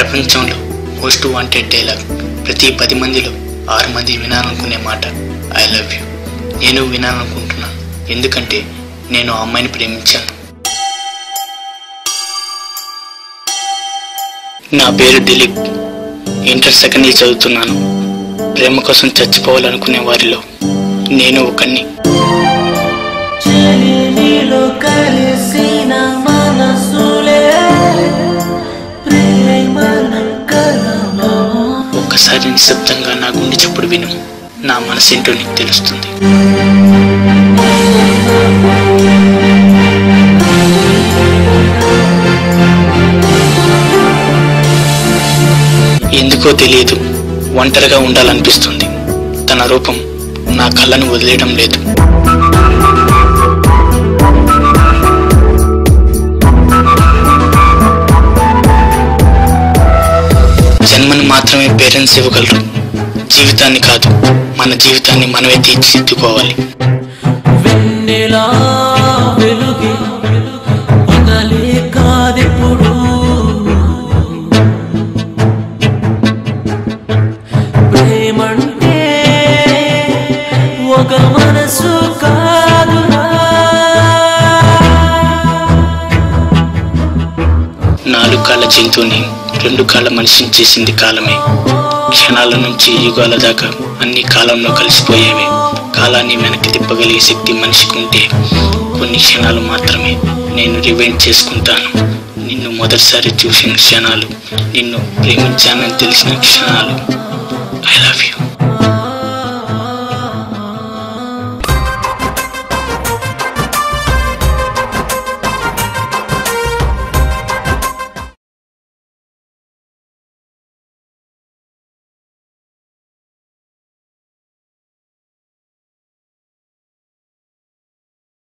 ప్రపంచంలో most wanted dialogue, ప్రతి 10 మందిలో 6 మంది వినాలనుకునే మాట ఐ లవ్ యూ. నేను వినాలనుకుంటున్నాను, ఎందుకంటే నేను ఆ అమ్మాయిని ప్రేమించాను. నా పేరు దిలీప్, ఇంటర్ సెకండ్ ఇయర్ చదువుతున్నాను. ప్రేమ కోసం చచ్చిపోవాలనుకునే వారిలో నేను ఒకణ్ణి. ఒక్కసారి నిశ్శబ్దంగా నా గుండె చప్పుడు విను, నా మనసేంటో నీకు తెలుస్తుంది. ఎందుకో తెలియదు, ఒంటరిగా ఉండాలనిపిస్తుంది. తన రూపం నా కళ్ళను వదిలేయడం లేదు. జన్మను మాత్రమే పేరెంట్స్ ఇవ్వగలరు, జీవితాన్ని కాదు. మన జీవితాన్ని మనమే తీర్చిదిద్దుకోవాలి. నాలుగు కాళ్ళ జంతువుని 2 కాళ్ళ మనిషిని చేసింది కాలమే. క్షణాల నుంచి యుగాల దాకా అన్ని కాలంలో కలిసిపోయేవే. కాలాన్ని వెనక్కి తిప్పగలిగే శక్తి మనిషికి ఉంటే కొన్ని క్షణాలు మాత్రమే నేను రివైండ్ చేసుకుంటాను. నిన్ను మొదటిసారి చూసిన క్షణాలు, నిన్ను ప్రేమించానని తెలిసిన క్షణాలు.